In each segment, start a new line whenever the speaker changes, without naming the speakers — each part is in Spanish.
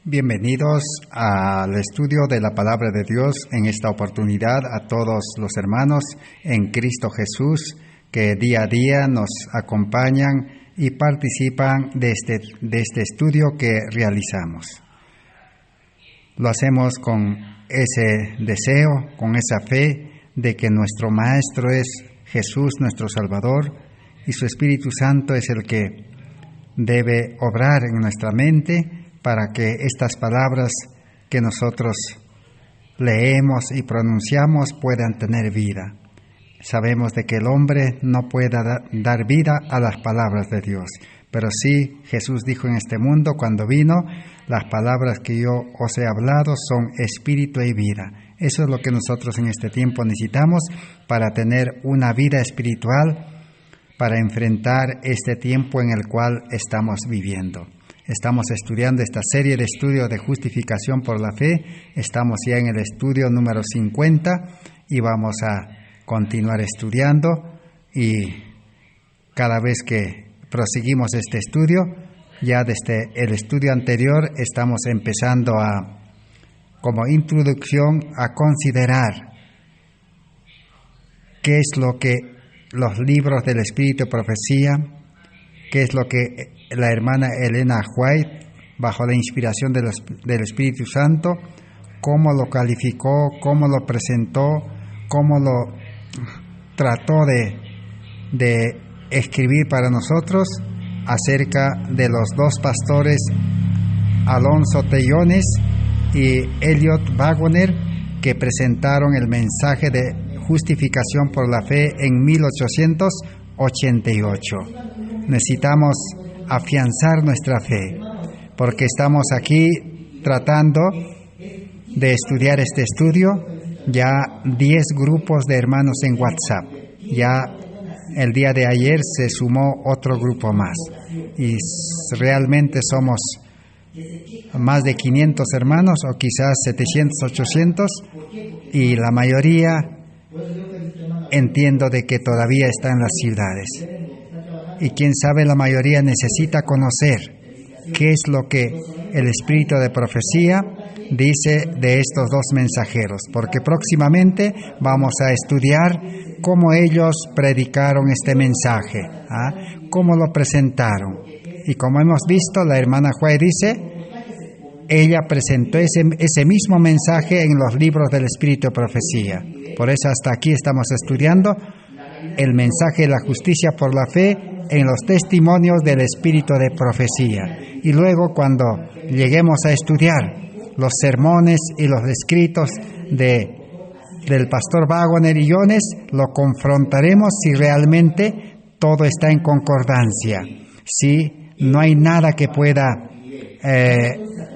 Bienvenidos al estudio de la Palabra de Dios en esta oportunidad a todos los hermanos en Cristo Jesús que día a día nos acompañan y participan de este estudio que realizamos. Lo hacemos con ese deseo, con esa fe de que nuestro Maestro es Jesús, nuestro Salvador, y su Espíritu Santo es el que debe obrar en nuestra mente para que estas palabras que nosotros leemos y pronunciamos puedan tener vida. Sabemos de que el hombre no puede dar vida a las palabras de Dios, pero sí Jesús dijo en este mundo cuando vino, las palabras que yo os he hablado son espíritu y vida. Eso es lo que nosotros en este tiempo necesitamos para tener una vida espiritual, para enfrentar este tiempo en el cual estamos viviendo. Estamos estudiando esta serie de estudios de justificación por la fe. Estamos ya en el estudio número 50 y vamos a continuar estudiando. Y cada vez que proseguimos este estudio, ya desde el estudio anterior estamos empezando como introducción a considerar qué es lo que los libros del Espíritu de Profecía, qué es lo que la hermana Elena White, bajo la inspiración del Espíritu Santo, cómo lo calificó, cómo lo presentó, cómo lo trató de escribir para nosotros acerca de los dos pastores Alonso Tellones y Elliot Wagoner, que presentaron el mensaje de justificación por la fe en 1888. Necesitamos afianzar nuestra fe, porque estamos aquí tratando de estudiar este estudio, ya 10 grupos de hermanos en WhatsApp, ya el día de ayer se sumó otro grupo más, y realmente somos más de 500 hermanos, o quizás 700, 800, y la mayoría entiendo de que todavía está en las ciudades. Y quién sabe, la mayoría necesita conocer qué es lo que el Espíritu de Profecía dice de estos dos mensajeros, porque próximamente vamos a estudiar cómo ellos predicaron este mensaje, cómo lo presentaron. Y como hemos visto, la hermana Juárez dice, ella presentó ese mismo mensaje en los libros del Espíritu de Profecía. Por eso hasta aquí estamos estudiando el mensaje de la justicia por la fe en los testimonios del Espíritu de Profecía. Y luego, cuando lleguemos a estudiar los sermones y los escritos del pastor Wagoner y Jones, lo confrontaremos si realmente todo está en concordancia, si no hay nada que pueda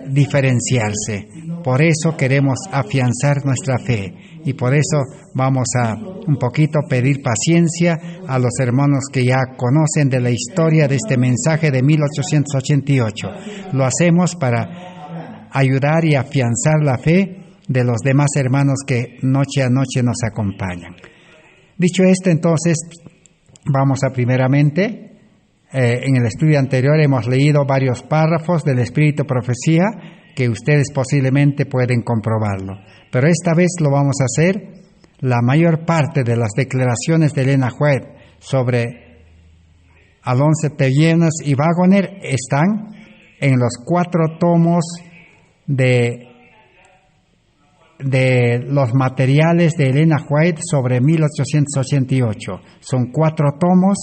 diferenciarse. Por eso queremos afianzar nuestra fe. Y por eso vamos a un poquito pedir paciencia a los hermanos que ya conocen de la historia de este mensaje de 1888. Lo hacemos para ayudar y afianzar la fe de los demás hermanos que noche a noche nos acompañan. Dicho esto, entonces, vamos a primeramente, en el estudio anterior hemos leído varios párrafos del Espíritu de Profecía que ustedes posiblemente pueden comprobarlo. Pero esta vez lo vamos a hacer. La mayor parte de las declaraciones de Elena White sobre Alonso Tellones y Wagoner están en los 4 tomos de los materiales de Elena White sobre 1888. Son 4 tomos,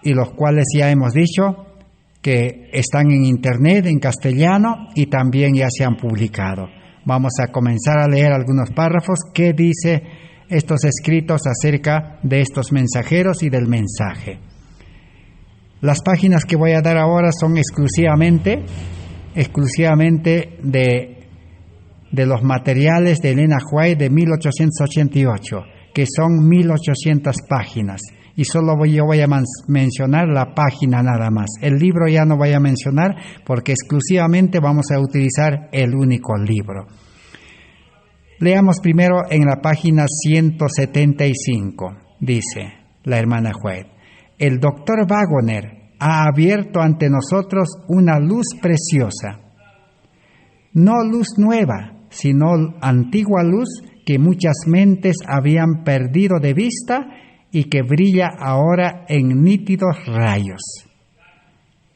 y los cuales ya hemos dicho que están en internet, en castellano, y también ya se han publicado. Vamos a comenzar a leer algunos párrafos que dice estos escritos acerca de estos mensajeros y del mensaje. Las páginas que voy a dar ahora son exclusivamente de los materiales de Elena White de 1888, que son 1800 páginas. Y solo yo voy a mencionar la página nada más. El libro ya no voy a mencionar porque exclusivamente vamos a utilizar el único libro. Leamos primero en la página 175. Dice la hermana White: el doctor Wagoner ha abierto ante nosotros una luz preciosa. no luz nueva, sino antigua luz que muchas mentes habían perdido de vista y que brilla ahora en nítidos rayos.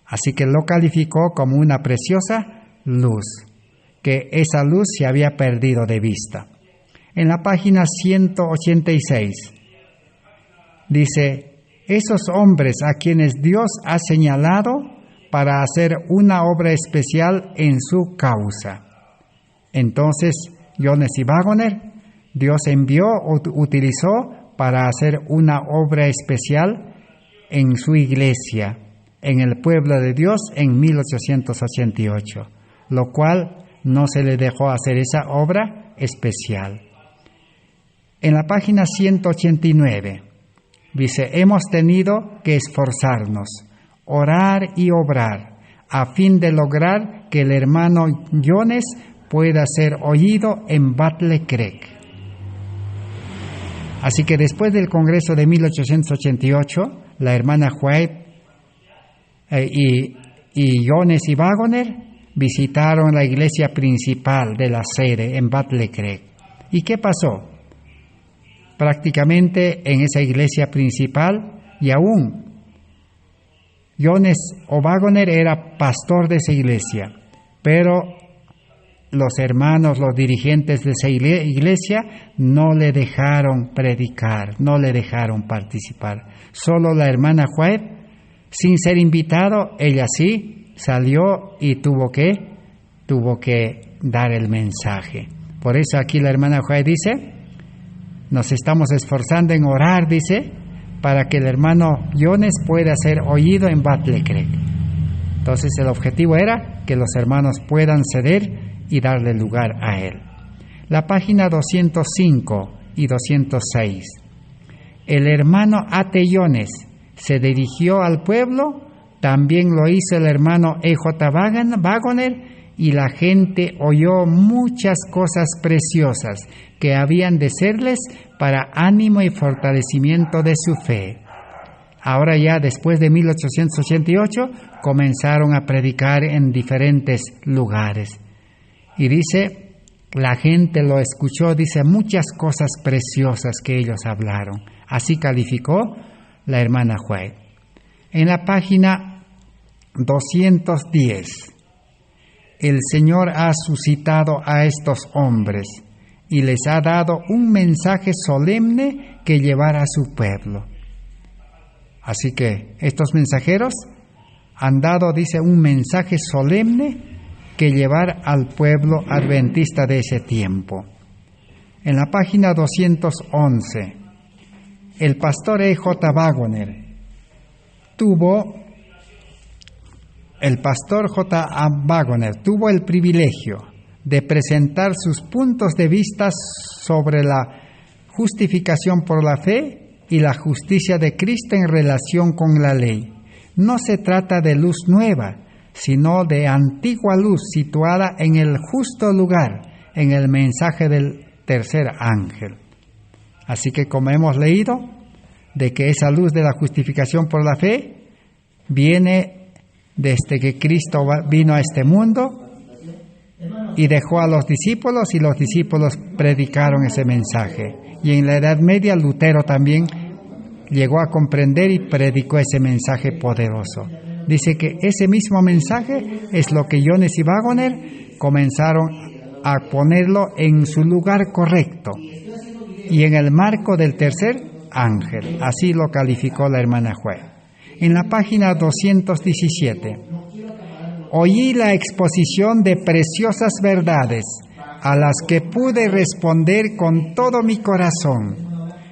Así que lo calificó como una preciosa luz, que esa luz se había perdido de vista. En la página 186 dice: esos hombres a quienes Dios ha señalado para hacer una obra especial en su causa. Entonces, Jones y Wagoner, Dios envió o utilizó para hacer una obra especial en su iglesia, en el pueblo de Dios en 1888, lo cual no se le dejó hacer esa obra especial. En la página 189 dice: hemos tenido que esforzarnos, orar y obrar, a fin de lograr que el hermano Jones pueda ser oído en Battle Creek. Así que después del Congreso de 1888, la hermana White y Jones y Wagoner visitaron la iglesia principal de la sede en Battle Creek. ¿Y qué pasó? Prácticamente en esa iglesia principal, y aún Jones o Wagoner era pastor de esa iglesia, pero los hermanos, los dirigentes de esa iglesia no le dejaron predicar, no le dejaron participar. Solo la hermana White, sin ser invitado, ella sí salió y tuvo que dar el mensaje. Por eso aquí la hermana White dice: nos estamos esforzando en orar, dice, para que el hermano Jones pueda ser oído en Battle Creek. Entonces el objetivo era que los hermanos puedan ceder y darle lugar a él. La página 205 y 206. El hermano A.T. Jones se dirigió al pueblo, también lo hizo el hermano E.J. Wagoner, y la gente oyó muchas cosas preciosas que habían de serles para ánimo y fortalecimiento de su fe. Ahora ya después de 1888 comenzaron a predicar en diferentes lugares. Y dice, la gente lo escuchó, dice, muchas cosas preciosas que ellos hablaron. Así calificó la hermana White. En la página 210, el Señor ha suscitado a estos hombres y les ha dado un mensaje solemne que llevar a su pueblo. Así que estos mensajeros han dado, dice, un mensaje solemne que llevar al pueblo adventista de ese tiempo. En la página 211, el pastor E.J. Wagoner tuvo el privilegio de presentar sus puntos de vista sobre la justificación por la fe y la justicia de Cristo en relación con la ley. No se trata de luz nueva, sino de antigua luz situada en el justo lugar, en el mensaje del tercer ángel. Así que, como hemos leído, de que esa luz de la justificación por la fe viene desde que Cristo vino a este mundo y dejó a los discípulos, y los discípulos predicaron ese mensaje. Y en la Edad Media Lutero también llegó a comprender y predicó ese mensaje poderoso. Dice que ese mismo mensaje es lo que Jones y Wagoner comenzaron a ponerlo en su lugar correcto y en el marco del tercer ángel. Así lo calificó la hermana White. En la página 217, oí la exposición de preciosas verdades a las que pude responder con todo mi corazón.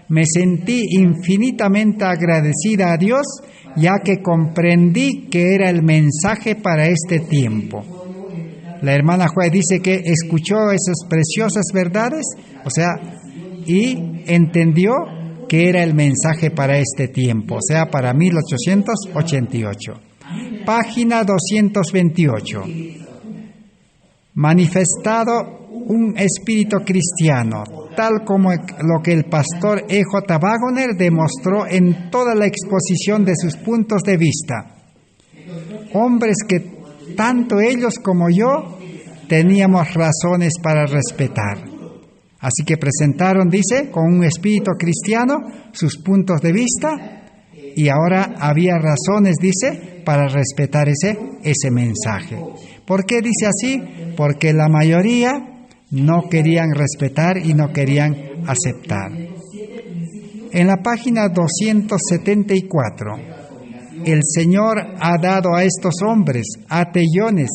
Me sentí infinitamente agradecida a Dios, ya que comprendí que era el mensaje para este tiempo. La hermana White dice que escuchó esas preciosas verdades, y entendió que era el mensaje para este tiempo, para 1888. Página 228. Manifestado un espíritu cristiano, tal como lo que el pastor E.J. Wagoner demostró en toda la exposición de sus puntos de vista. Hombres que tanto ellos como yo teníamos razones para respetar. Así que presentaron, dice, con un espíritu cristiano sus puntos de vista y ahora había razones, dice, para respetar ese mensaje. ¿Por qué dice así? Porque la mayoría no querían respetar y no querían aceptar. En la página 274, el Señor ha dado a estos hombres, a T. Jones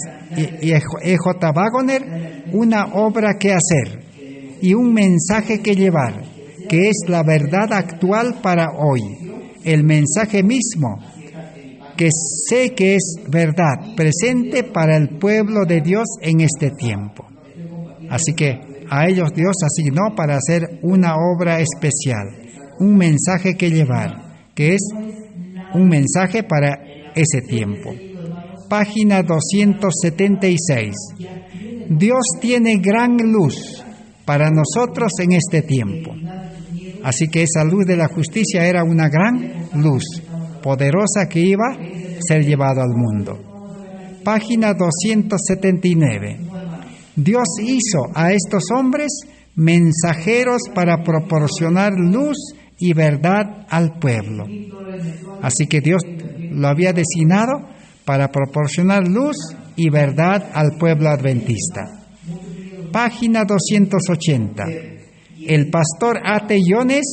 y E.J. Waggoner, una obra que hacer y un mensaje que llevar, que es la verdad actual para hoy, el mensaje mismo, que sé que es verdad presente para el pueblo de Dios en este tiempo. Así que a ellos Dios asignó para hacer una obra especial, un mensaje que llevar, que es un mensaje para ese tiempo. Página 276. Dios tiene gran luz para nosotros en este tiempo. Así que esa luz de la justicia era una gran luz, poderosa, que iba a ser llevado al mundo. Página 279. Dios hizo a estos hombres mensajeros para proporcionar luz y verdad al pueblo. Así que Dios lo había designado para proporcionar luz y verdad al pueblo adventista. Página 280. El pastor A.T. Jones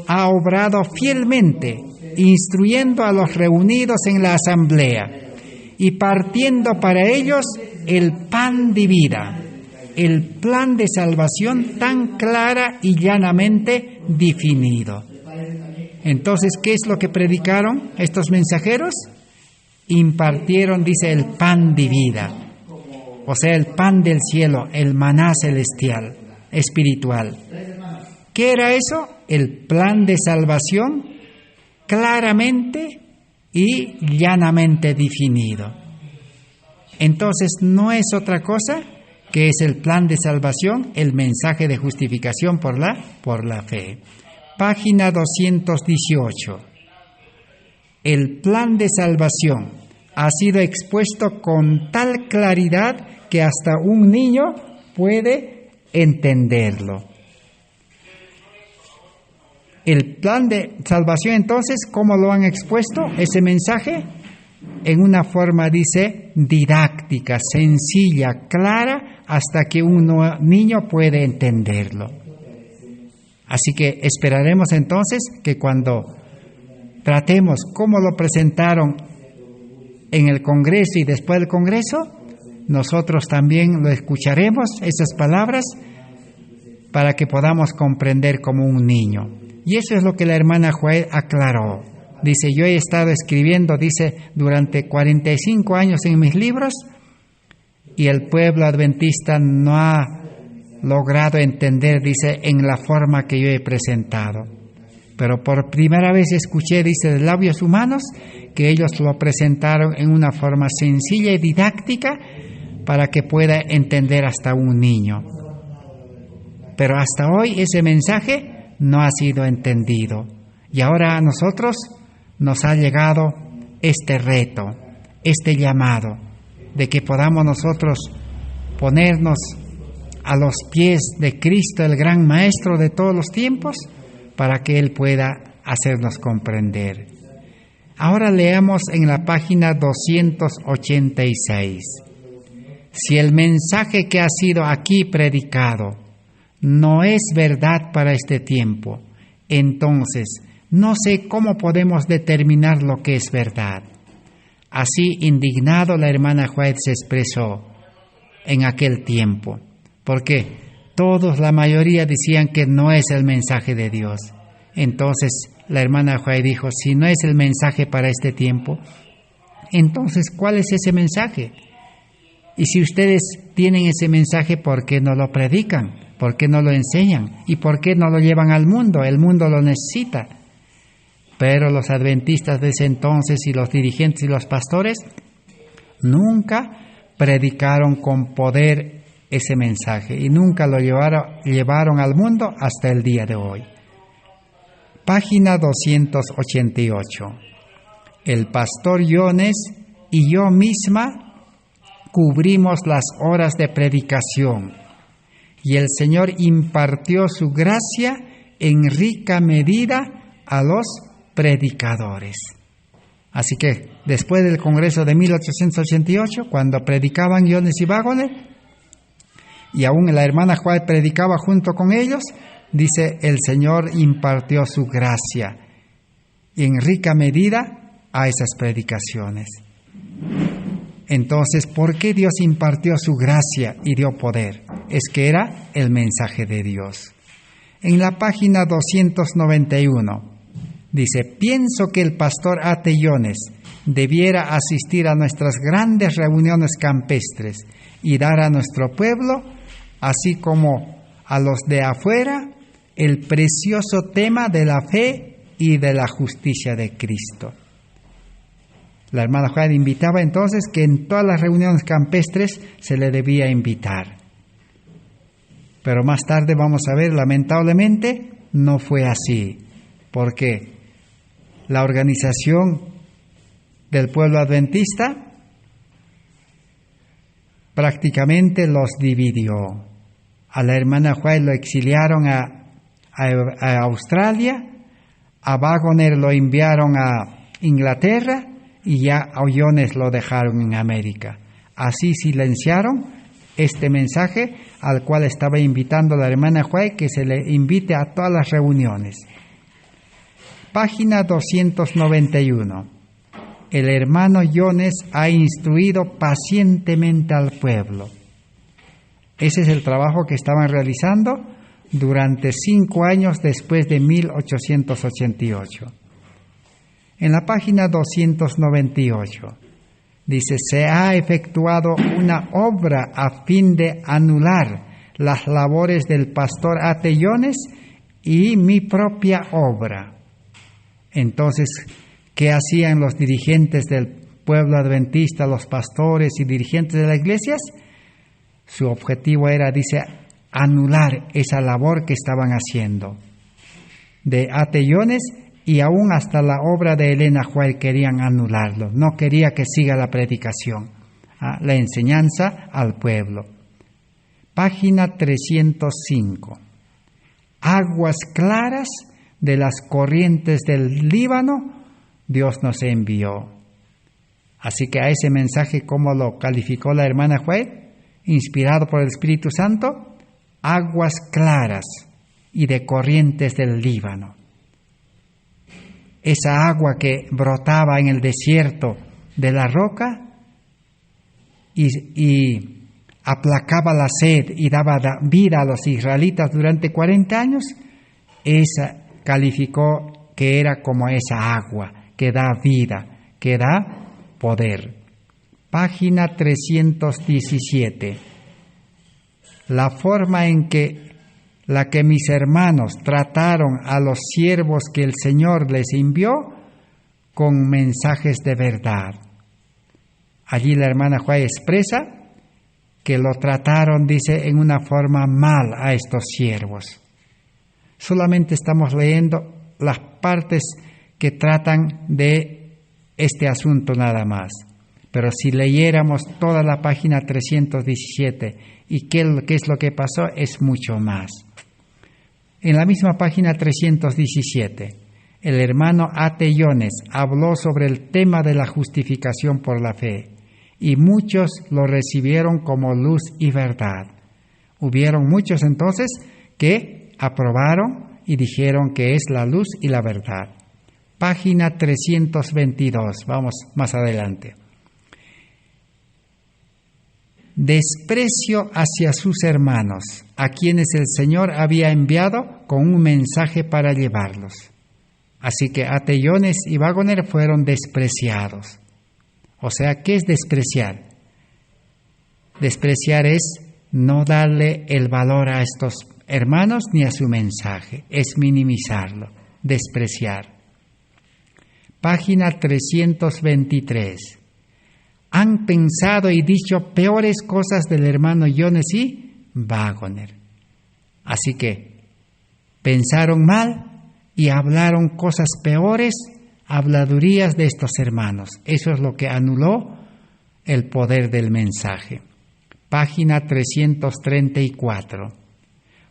ha obrado fielmente, instruyendo a los reunidos en la asamblea y partiendo para ellos el pan de vida, el plan de salvación tan clara y llanamente definido. Entonces, ¿qué es lo que predicaron estos mensajeros? Impartieron, dice, el pan de vida, o sea, el pan del cielo, el maná celestial, espiritual. ¿Qué era eso? El plan de salvación claramente y llanamente definido. Entonces, no es otra cosa que es el plan de salvación, el mensaje de justificación por la fe. Página 218. El plan de salvación ha sido expuesto con tal claridad que hasta un niño puede entenderlo. El plan de salvación, entonces, ¿cómo lo han expuesto ese mensaje? En una forma, dice, didáctica, sencilla, clara, hasta que un niño puede entenderlo. Así que esperaremos entonces que cuando tratemos cómo lo presentaron en el Congreso y después del Congreso, nosotros también lo escucharemos, esas palabras, para que podamos comprender como un niño. Y eso es lo que la hermana Joel aclaró. Dice, yo he estado escribiendo, dice, durante 45 años en mis libros, y el pueblo adventista no ha logrado entender, dice, en la forma que yo he presentado. Pero por primera vez escuché, dice, de labios humanos, que ellos lo presentaron en una forma sencilla y didáctica para que pueda entender hasta un niño. Pero hasta hoy ese mensaje no ha sido entendido. Y ahora a nosotros nos ha llegado este reto, este llamado, de que podamos nosotros ponernos a los pies de Cristo, el gran Maestro de todos los tiempos, para que Él pueda hacernos comprender. Ahora leamos en la página 286. Si el mensaje que ha sido aquí predicado no es verdad para este tiempo, entonces no sé cómo podemos determinar lo que es verdad. Así, indignado, la hermana White se expresó en aquel tiempo, porque todos, la mayoría, decían que no es el mensaje de Dios. Entonces la hermana White dijo, si no es el mensaje para este tiempo, entonces ¿cuál es ese mensaje? Y si ustedes tienen ese mensaje, ¿por qué no lo predican? ¿Por qué no lo enseñan? ¿Y por qué no lo llevan al mundo? El mundo lo necesita. Pero los adventistas de ese entonces y los dirigentes y los pastores nunca predicaron con poder ese mensaje y nunca lo llevaron al mundo hasta el día de hoy. Página 288. El pastor Jones y yo misma cubrimos las horas de predicación y el Señor impartió su gracia en rica medida a los predicadores. Así que después del Congreso de 1888, cuando predicaban Jones y Waggoner, y aún la hermana White predicaba junto con ellos, dice, el Señor impartió su gracia en rica medida a esas predicaciones. Entonces, ¿por qué Dios impartió su gracia y dio poder? Es que era el mensaje de Dios. En la página 291 dice, pienso que el pastor A.T. Jones debiera asistir a nuestras grandes reuniones campestres y dar a nuestro pueblo, así como a los de afuera, el precioso tema de la fe y de la justicia de Cristo. La hermana Juan invitaba entonces que en todas las reuniones campestres se le debía invitar. Pero más tarde vamos a ver, lamentablemente, no fue así, porque la organización del pueblo adventista prácticamente los dividió. A la hermana Juan lo exiliaron a Australia, a Waggoner lo enviaron a Inglaterra y ya a Jones lo dejaron en América. Así silenciaron este mensaje al cual estaba invitando la hermana White, que se le invite a todas las reuniones. Página 291. El hermano Jones ha instruido pacientemente al pueblo. Ese es el trabajo que estaban realizando durante 5 años después de 1888. En la página 298 dice, se ha efectuado una obra a fin de anular las labores del pastor A.T. Jones y mi propia obra. Entonces, ¿qué hacían los dirigentes del pueblo adventista, los pastores y dirigentes de las iglesias? Su objetivo era, dice, anular esa labor que estaban haciendo de A.T. Jones, y aún hasta la obra de Elena White querían anularlo. No quería que siga la predicación, la enseñanza al pueblo. Página 305. Aguas claras de las corrientes del Líbano, Dios nos envió. Así que a ese mensaje, ¿cómo lo calificó la hermana White? Inspirado por el Espíritu Santo, aguas claras y de corrientes del Líbano. Esa agua que brotaba en el desierto de la roca y aplacaba la sed y daba vida a los israelitas durante 40 años, esa calificó que era como esa agua que da vida, que da poder. Página 317. La forma en la que mis hermanos trataron a los siervos que el Señor les envió con mensajes de verdad. Allí la hermana Juan expresa que lo trataron, dice, en una forma mal a estos siervos. Solamente estamos leyendo las partes que tratan de este asunto nada más. Pero si leyéramos toda la página 317 y qué es lo que pasó, es mucho más. En la misma página 317, el hermano A.T. Jones habló sobre el tema de la justificación por la fe y muchos lo recibieron como luz y verdad. Hubieron muchos entonces que aprobaron y dijeron que es la luz y la verdad. Página 322, vamos más adelante. Desprecio hacia sus hermanos, a quienes el Señor había enviado con un mensaje para llevarlos. Así que A.T. Jones y Waggoner fueron despreciados. O sea, ¿qué es despreciar? Despreciar es no darle el valor a estos hermanos ni a su mensaje, es minimizarlo, despreciar. Página 323. Han pensado y dicho peores cosas del hermano Jones y Waggoner. Así que pensaron mal y hablaron cosas peores, habladurías de estos hermanos. Eso es lo que anuló el poder del mensaje. Página 334.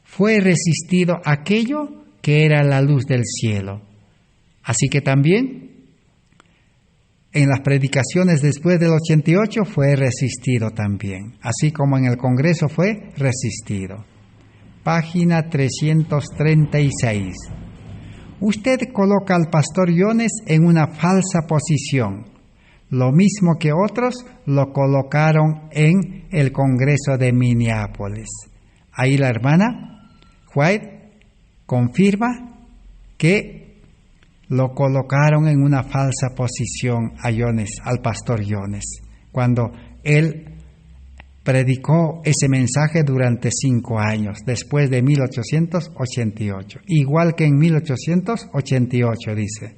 Fue resistido aquello que era la luz del cielo. Así que también en las predicaciones después del 88 fue resistido también, así como en el Congreso fue resistido. Página 336. Usted coloca al pastor Jones en una falsa posición, lo mismo que otros lo colocaron en el Congreso de Minneapolis. Ahí la hermana White confirma que lo colocaron en una falsa posición a Jones, al pastor Jones, cuando él predicó ese mensaje durante 5 años, después de 1888, igual que en 1888 dice.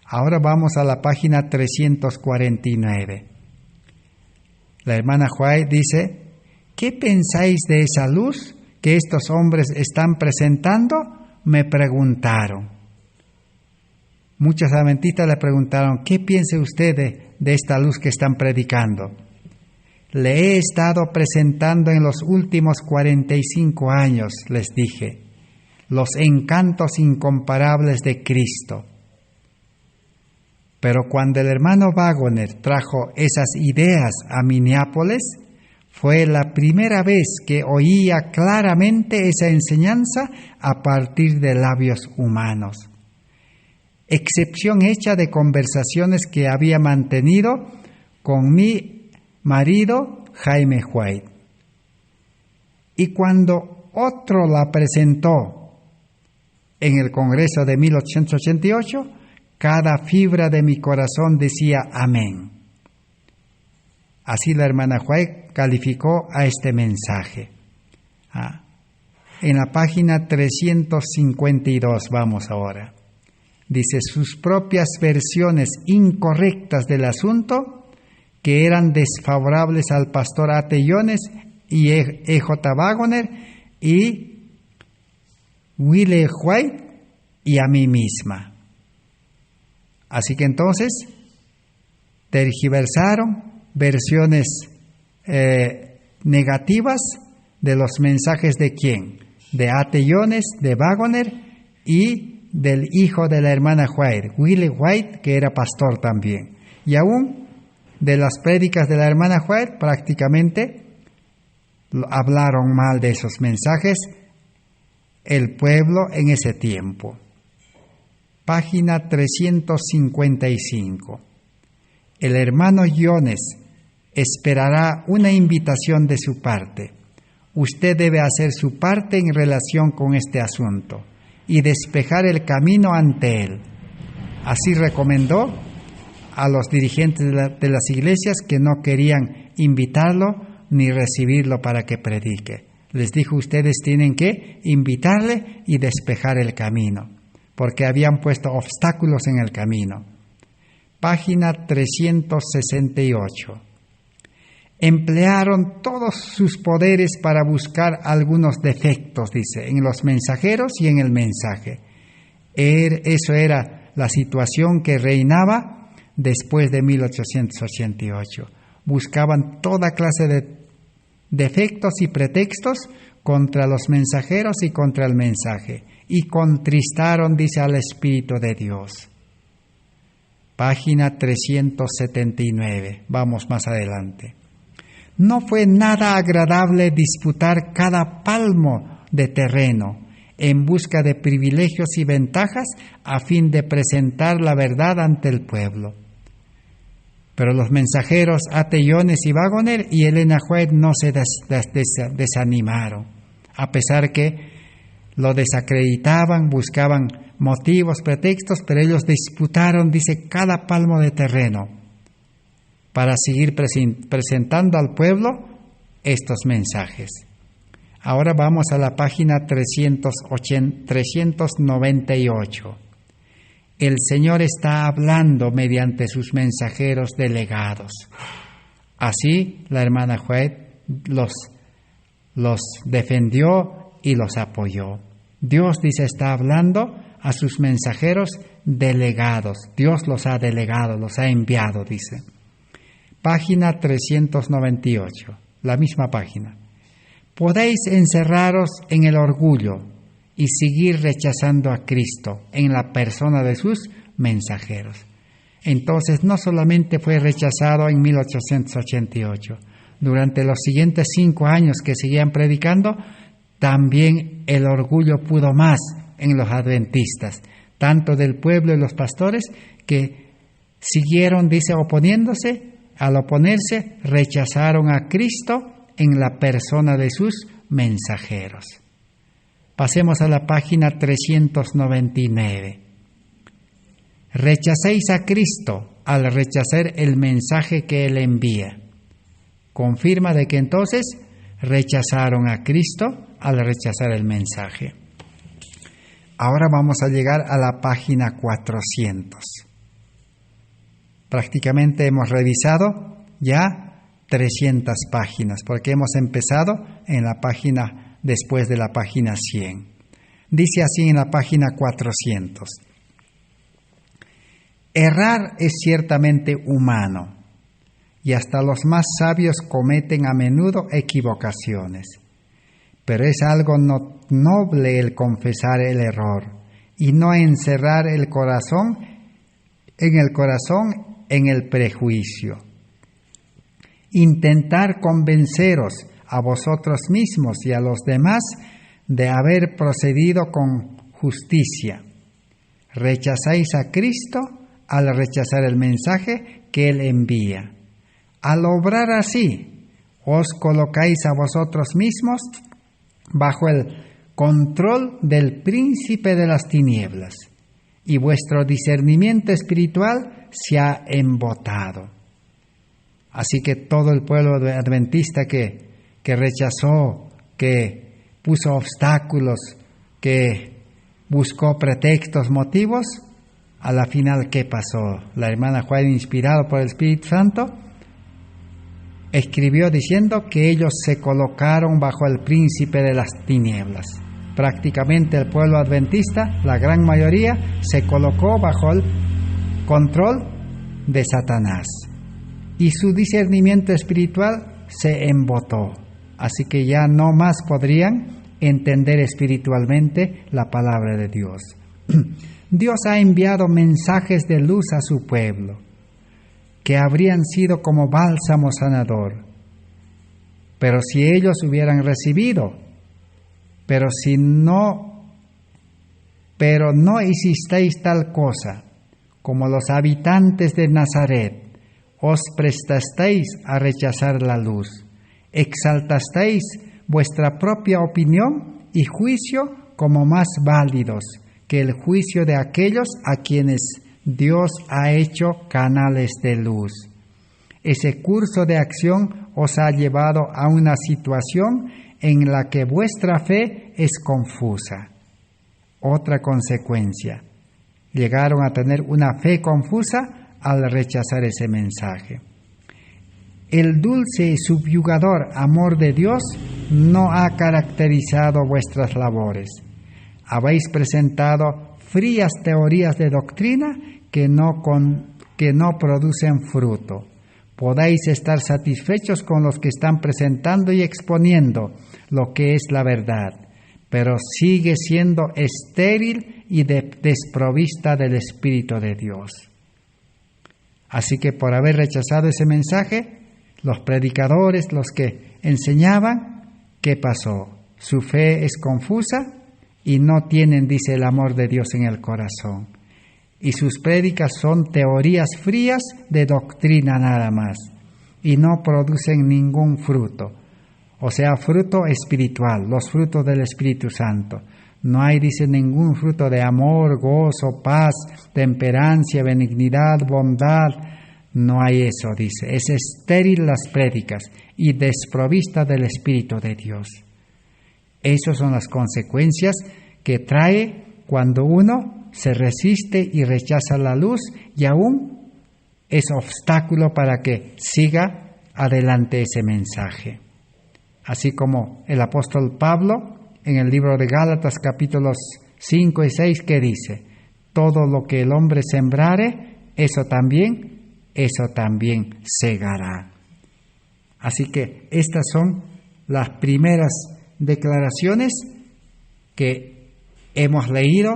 Ahora vamos a la página 349. La hermana White dice, ¿qué pensáis de esa luz que estos hombres están presentando? Me preguntaron. Muchos adventistas le preguntaron, ¿qué piensa usted de esta luz que están predicando? Le he estado presentando en los últimos 45 años, les dije, los encantos incomparables de Cristo. Pero cuando el hermano Waggoner trajo esas ideas a Minneapolis, fue la primera vez que oía claramente esa enseñanza a partir de labios humanos. Excepción hecha de conversaciones que había mantenido con mi marido Jaime White. Y cuando otro la presentó en el Congreso de 1888, cada fibra de mi corazón decía amén. Así la hermana White calificó a este mensaje. En la página 352 vamos ahora. Dice, sus propias versiones incorrectas del asunto, que eran desfavorables al pastor A.T. Jones y E.J. Waggoner y Willie White y a mí misma. Así que entonces tergiversaron versiones negativas de los mensajes de quién, de A.T. Jones, de Waggoner y del hijo de la hermana White, Willie White, que era pastor también. Y aún de las prédicas de la hermana White prácticamente hablaron mal de esos mensajes el pueblo en ese tiempo. Página 355. El hermano Jones esperará una invitación de su parte. Usted debe hacer su parte en relación con este asunto y despejar el camino ante él. Así recomendó a los dirigentes de las iglesias que no querían invitarlo ni recibirlo para que predique. Les dijo, ustedes tienen que invitarle y despejar el camino, porque habían puesto obstáculos en el camino. Página 368. Emplearon todos sus poderes para buscar algunos defectos, dice, en los mensajeros y en el mensaje. Eso era la situación que reinaba después de 1888. Buscaban toda clase de defectos y pretextos contra los mensajeros y contra el mensaje, y contristaron, dice, al Espíritu de Dios. Página 379. Vamos más adelante. No fue nada agradable disputar cada palmo de terreno en busca de privilegios y ventajas a fin de presentar la verdad ante el pueblo. Pero los mensajeros A.T. Jones y Waggoner y Elena White no se desanimaron, a pesar que lo desacreditaban, buscaban motivos, pretextos, pero ellos disputaron, dice, cada palmo de terreno para seguir presentando al pueblo estos mensajes. Ahora vamos a la página 398. El Señor está hablando mediante sus mensajeros delegados. Así la hermana White los defendió y los apoyó. Dios, dice, está hablando a sus mensajeros delegados. Dios los ha delegado, los ha enviado, dice. página 398, la misma página. Podéis encerraros en el orgullo y seguir rechazando a Cristo en la persona de sus mensajeros. Entonces, no solamente fue rechazado en 1888, durante los siguientes 5 años que seguían predicando, también el orgullo pudo más en los adventistas, tanto del pueblo y los pastores, que siguieron, dice, oponiéndose. Al oponerse, rechazaron a Cristo en la persona de sus mensajeros. Pasemos a la página 399. Rechacéis a Cristo al rechazar el mensaje que Él envía. Confirma de que entonces rechazaron a Cristo al rechazar el mensaje. Ahora vamos a llegar a la página 400. Prácticamente hemos revisado ya 300 páginas, porque hemos empezado en la página después de la página 100. Dice así en la página 400. Errar es ciertamente humano, y hasta los más sabios cometen a menudo equivocaciones. Pero es algo noble el confesar el error y no encerrar el corazón en el prejuicio. Intentar convenceros a vosotros mismos y a los demás de haber procedido con justicia. Rechazáis a Cristo al rechazar el mensaje que Él envía. Al obrar así, os colocáis a vosotros mismos bajo el control del príncipe de las tinieblas, y vuestro discernimiento espiritual se ha embotado. Así que todo el pueblo adventista que rechazó, que puso obstáculos, que buscó pretextos, motivos, a la final, ¿qué pasó? La hermana Juana, inspirado por el Espíritu Santo, escribió diciendo que ellos se colocaron bajo el príncipe de las tinieblas. Prácticamente el pueblo adventista, la gran mayoría, se colocó bajo el control de Satanás. Y su discernimiento espiritual se embotó. Así que ya no más podrían entender espiritualmente la palabra de Dios. Dios ha enviado mensajes de luz a su pueblo, que habrían sido como bálsamo sanador. Pero si ellos hubieran recibido, pero no hicisteis tal cosa, como los habitantes de Nazaret, os prestasteis a rechazar la luz, exaltasteis vuestra propia opinión y juicio como más válidos que el juicio de aquellos a quienes Dios ha hecho canales de luz. Ese curso de acción os ha llevado a una situación en la que vuestra fe es confusa. Otra consecuencia, llegaron a tener una fe confusa al rechazar ese mensaje. El dulce y subyugador amor de Dios no ha caracterizado vuestras labores. Habéis presentado frías teorías de doctrina que no producen fruto. Podéis estar satisfechos con los que están presentando y exponiendo lo que es la verdad, pero sigue siendo estéril y desprovista del Espíritu de Dios. Así que por haber rechazado ese mensaje, los predicadores, los que enseñaban, ¿qué pasó? Su fe es confusa y no tienen, dice, el amor de Dios en el corazón. Y sus prédicas son teorías frías de doctrina nada más, y no producen ningún fruto, o sea, fruto espiritual, los frutos del Espíritu Santo. No hay, dice, ningún fruto de amor, gozo, paz, temperancia, benignidad, bondad. No hay eso, dice. Es estéril las prédicas y desprovista del Espíritu de Dios. Esas son las consecuencias que trae cuando uno se resiste y rechaza la luz, y aún es obstáculo para que siga adelante ese mensaje. Así como el apóstol Pablo en el libro de Gálatas capítulos 5 y 6, que dice: todo lo que el hombre sembrare, eso también eso también cegará. Así que estas son las primeras declaraciones que hemos leído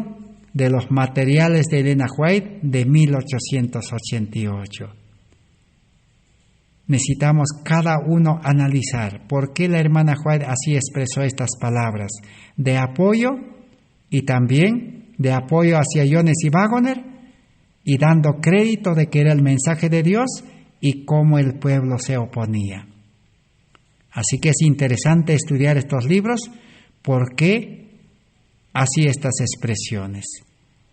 de los materiales de Elena White de 1888. Necesitamos cada uno analizar por qué la hermana White así expresó estas palabras de apoyo y también de apoyo hacia Jones y Waggoner, y dando crédito de que era el mensaje de Dios y cómo el pueblo se oponía. Así que es interesante estudiar estos libros porque así estas expresiones.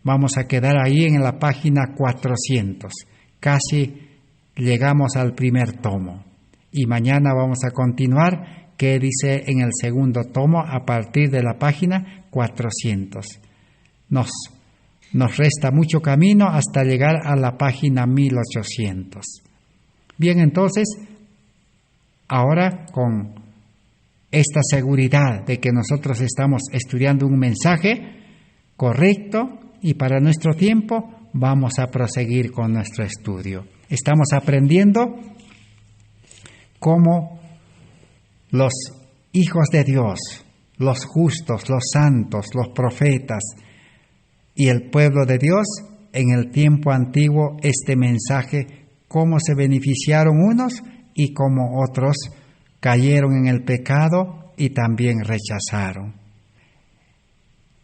Vamos a quedar ahí en la página 400. Casi llegamos al primer tomo. Y mañana vamos a continuar qué dice en el segundo tomo a partir de la página 400. Nos resta mucho camino hasta llegar a la página 1800. Bien, entonces, ahora con esta seguridad de que nosotros estamos estudiando un mensaje correcto y para nuestro tiempo, vamos a proseguir con nuestro estudio. Estamos aprendiendo cómo los hijos de Dios, los justos, los santos, los profetas y el pueblo de Dios, en el tiempo antiguo, este mensaje, cómo se beneficiaron unos y cómo otros cayeron en el pecado y también rechazaron.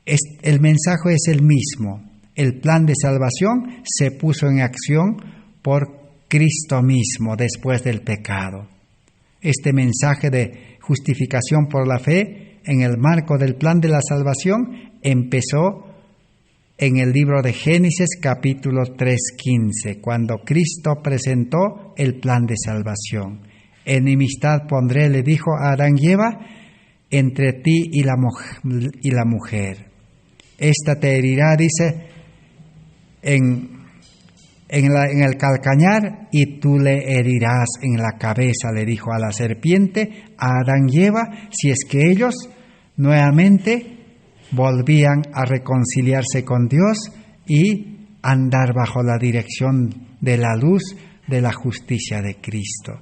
El mensaje es el mismo. El plan de salvación se puso en acción por Cristo mismo después del pecado. Este mensaje de justificación por la fe en el marco del plan de la salvación empezó en el libro de Génesis capítulo 3:15, cuando Cristo presentó el plan de salvación. Enemistad pondré, le dijo a Adán y Eva, entre ti y la mujer. Esta te herirá, dice, en el calcañar, y tú le herirás en la cabeza, le dijo a la serpiente, a Adán y Eva, si es que ellos nuevamente volvían a reconciliarse con Dios y andar bajo la dirección de la luz de la justicia de Cristo.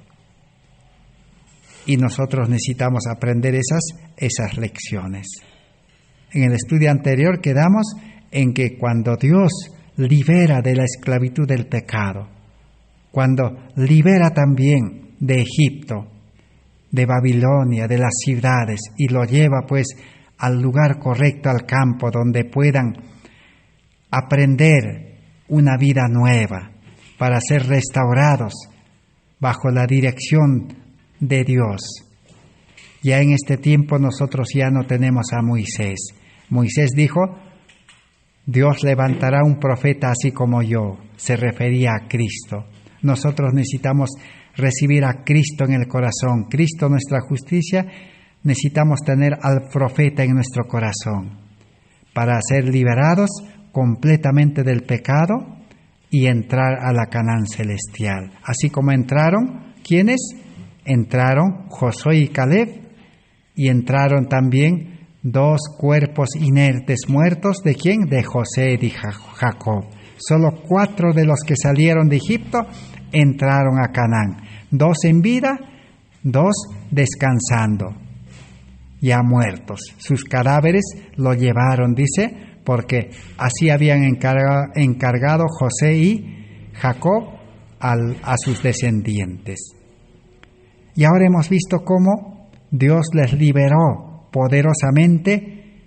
Y nosotros necesitamos aprender esas lecciones. En el estudio anterior quedamos en que cuando Dios libera de la esclavitud del pecado, cuando libera también de Egipto, de Babilonia, de las ciudades, y lo lleva pues al lugar correcto, al campo, donde puedan aprender una vida nueva para ser restaurados bajo la dirección de Dios. Ya en este tiempo nosotros ya no tenemos a Moisés. Moisés dijo, Dios levantará un profeta así como yo. Se refería a Cristo. Nosotros necesitamos recibir a Cristo en el corazón. Cristo, nuestra justicia. Necesitamos tener al profeta en nuestro corazón para ser liberados completamente del pecado y entrar a la Canaán celestial. Así como entraron, ¿quiénes? Entraron Josué y Caleb, y entraron también 2 cuerpos inertes muertos, ¿de quién? De José y de Jacob. Solo 4 de los que salieron de Egipto entraron a Canaán. 2 en vida, 2 descansando, ya muertos. Sus cadáveres lo llevaron, dice, porque así habían encargado José y Jacob a sus descendientes. Y ahora hemos visto cómo Dios les liberó poderosamente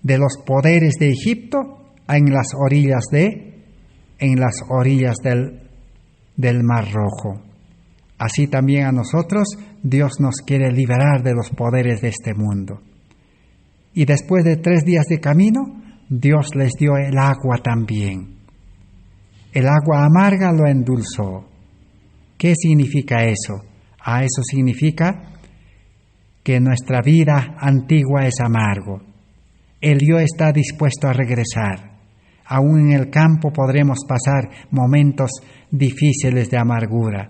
de los poderes de Egipto en las orillas del Mar Rojo. Así también a nosotros Dios nos quiere liberar de los poderes de este mundo. Y después de 3 días de camino, Dios les dio el agua también. El agua amarga lo endulzó. ¿Qué significa eso? Eso significa que nuestra vida antigua es amargo. El yo está dispuesto a regresar. Aún en el campo podremos pasar momentos difíciles de amargura.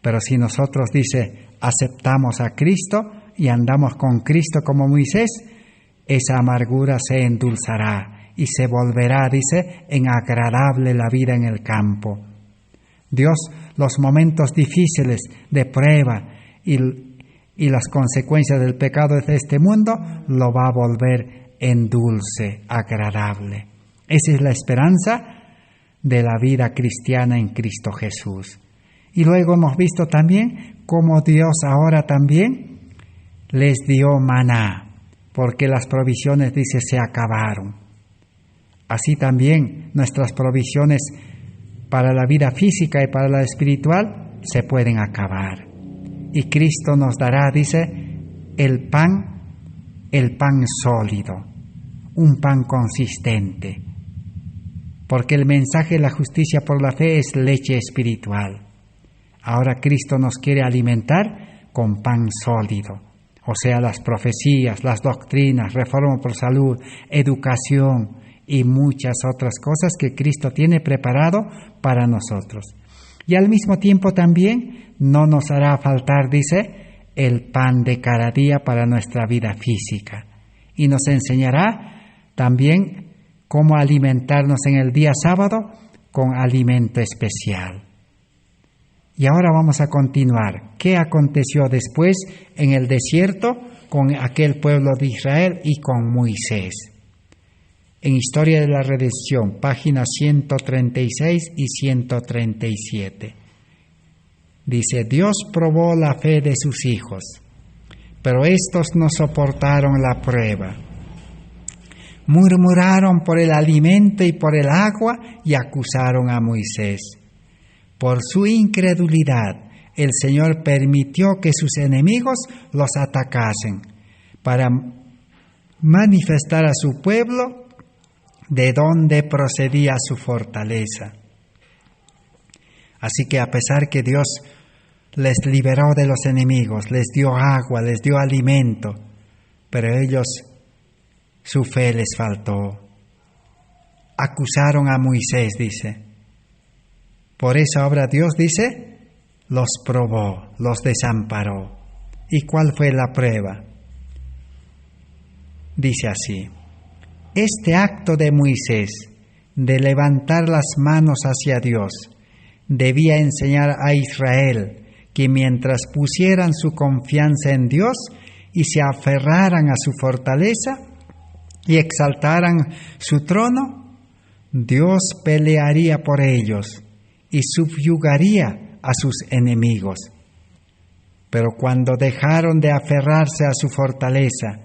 Pero si nosotros, dice, aceptamos a Cristo y andamos con Cristo como Moisés, esa amargura se endulzará y se volverá, dice, en agradable la vida en el campo. Dios, los momentos difíciles de prueba y las consecuencias del pecado de este mundo, lo va a volver en dulce, agradable. Esa es la esperanza de la vida cristiana en Cristo Jesús. Y luego hemos visto también cómo Dios ahora también les dio maná, porque las provisiones, dice, se acabaron. Así también nuestras provisiones para la vida física y para la espiritual se pueden acabar. Y Cristo nos dará, dice, el pan sólido, un pan consistente, porque el mensaje de la justicia por la fe es leche espiritual. Ahora Cristo nos quiere alimentar con pan sólido, o sea, las profecías, las doctrinas, reforma por salud, educación y muchas otras cosas que Cristo tiene preparado para nosotros. Y al mismo tiempo también no nos hará faltar, dice, el pan de cada día para nuestra vida física. Y nos enseñará también cómo alimentarnos en el día sábado con alimento especial. Y ahora vamos a continuar. ¿Qué aconteció después en el desierto con aquel pueblo de Israel y con Moisés? En Historia de la Redención, páginas 136 y 137. Dice, Dios probó la fe de sus hijos, pero estos no soportaron la prueba. Murmuraron por el alimento y por el agua y acusaron a Moisés. Por su incredulidad, el Señor permitió que sus enemigos los atacasen para manifestar a su pueblo de dónde procedía su fortaleza. Así que a pesar que Dios les liberó de los enemigos, les dio agua, les dio alimento, pero ellos, su fe les faltó. Acusaron a Moisés, dice. Por eso ahora Dios, dice, los probó, los desamparó. ¿Y cuál fue la prueba? Dice así, este acto de Moisés de levantar las manos hacia Dios debía enseñar a Israel que mientras pusieran su confianza en Dios y se aferraran a su fortaleza y exaltaran su trono, Dios pelearía por ellos y subyugaría a sus enemigos. Pero cuando dejaron de aferrarse a su fortaleza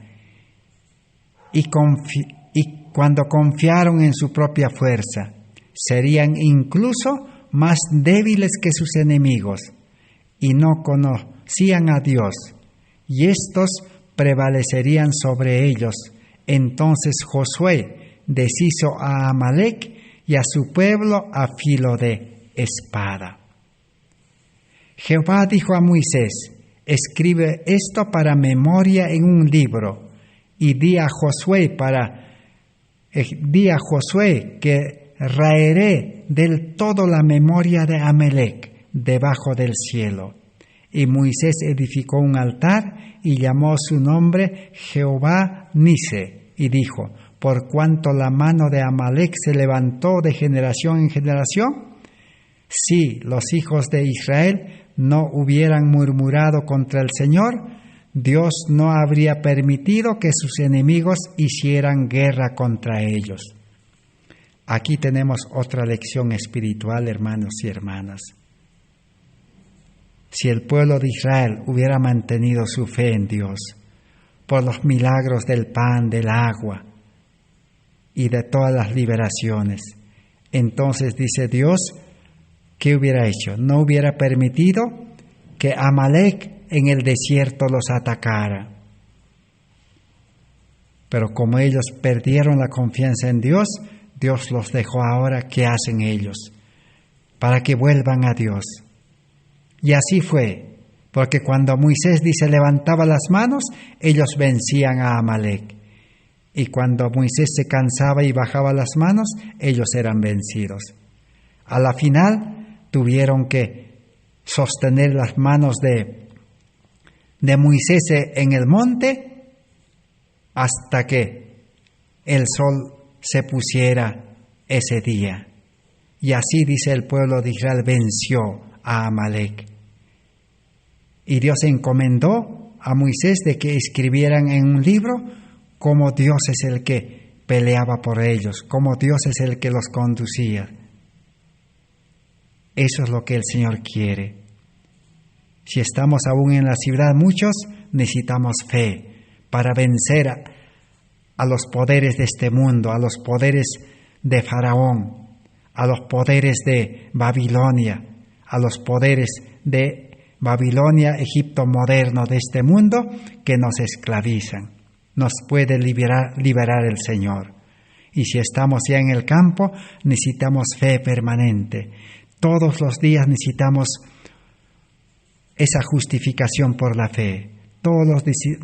y cuando confiaron en su propia fuerza, serían incluso más débiles que sus enemigos y no conocían a Dios, y éstos prevalecerían sobre ellos. Entonces Josué deshizo a Amalec y a su pueblo a filo de espada. Jehová dijo a Moisés, escribe esto para memoria en un libro, y di a Josué que raeré del todo la memoria de Amalec debajo del cielo. Y Moisés edificó un altar y llamó su nombre Jehová Nise, y dijo, por cuanto la mano de Amalec se levantó de generación en generación, si los hijos de Israel no hubieran murmurado contra el Señor, Dios no habría permitido que sus enemigos hicieran guerra contra ellos. Aquí tenemos otra lección espiritual, hermanos y hermanas. Si el pueblo de Israel hubiera mantenido su fe en Dios, por los milagros del pan, del agua y de todas las liberaciones, entonces dice Dios, ¿qué hubiera hecho? No hubiera permitido que Amalec en el desierto los atacara. Pero como ellos perdieron la confianza en Dios, Dios los dejó ahora. ¿Qué hacen ellos? Para que vuelvan a Dios. Y así fue, porque cuando Moisés dice levantaba las manos, ellos vencían a Amalec. Y cuando Moisés se cansaba y bajaba las manos, ellos eran vencidos. A la final tuvieron que sostener las manos de Moisés en el monte hasta que el sol se pusiera ese día. Y así dice el pueblo de Israel venció a Amalek. Y Dios encomendó a Moisés de que escribieran en un libro cómo Dios es el que peleaba por ellos, cómo Dios es el que los conducía. Eso es lo que el Señor quiere. Si estamos aún en la ciudad, muchos necesitamos fe para vencer a los poderes de este mundo, a los poderes de Faraón, a los poderes de Babilonia, a los poderes de Babilonia, Egipto moderno de este mundo que nos esclavizan. Nos puede liberar el Señor. Y si estamos ya en el campo, necesitamos fe permanente. Todos los días necesitamos esa justificación por la fe. Todos los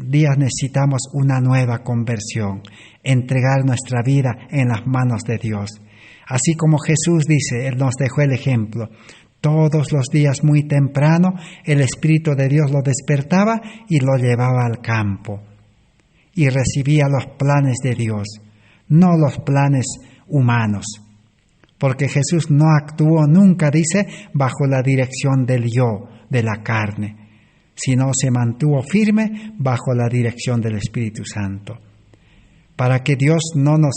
días necesitamos una nueva conversión, entregar nuestra vida en las manos de Dios. Así como Jesús dice, Él nos dejó el ejemplo. Todos los días muy temprano el Espíritu de Dios lo despertaba y lo llevaba al campo. Y recibía los planes de Dios, no los planes humanos. Porque Jesús no actuó nunca, dice, bajo la dirección del yo, de la carne, sino se mantuvo firme bajo la dirección del Espíritu Santo. Para que Dios no nos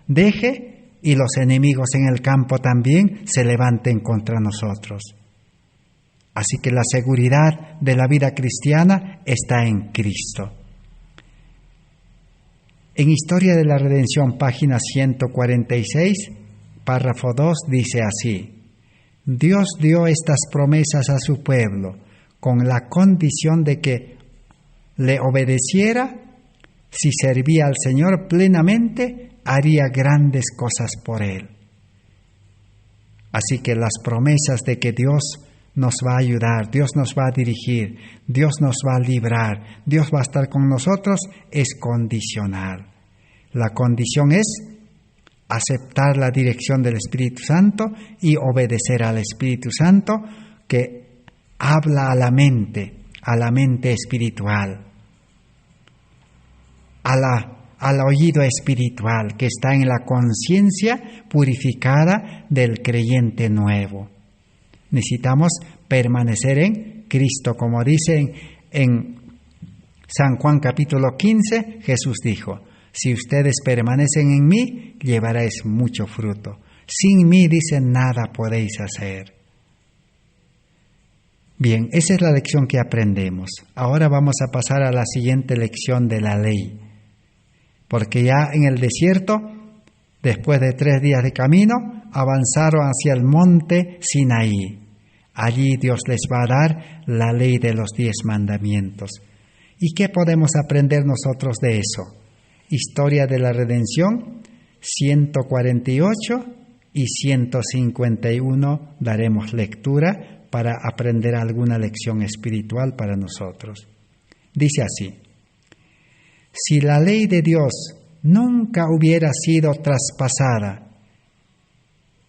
deje y los enemigos en el campo también se levanten contra nosotros. Así que la seguridad de la vida cristiana está en Cristo. En Historia de la Redención, página 146, párrafo 2, dice así: Dios dio estas promesas a su pueblo con la condición de que le obedeciera. Si servía al Señor plenamente, haría grandes cosas por Él. Así que las promesas de que Dios nos va a ayudar, Dios nos va a dirigir, Dios nos va a librar, Dios va a estar con nosotros, es condicional. La condición es aceptar la dirección del Espíritu Santo y obedecer al Espíritu Santo que habla a la mente espiritual, al oído espiritual que está en la conciencia purificada del creyente nuevo. Necesitamos permanecer en Cristo, como dice en San Juan capítulo 15, Jesús dijo: si ustedes permanecen en mí, llevaréis mucho fruto. Sin mí, dice, nada podéis hacer. Bien, esa es la lección que aprendemos. Ahora vamos a pasar a la siguiente lección de la ley. Porque ya en el desierto, después de 3 días de camino, avanzaron hacia el monte Sinaí. Allí Dios les va a dar la ley de los 10 mandamientos. ¿Y qué podemos aprender nosotros de eso? Historia de la Redención, 148 y 151 daremos lectura para aprender alguna lección espiritual para nosotros. Dice así: si la ley de Dios nunca hubiera sido traspasada,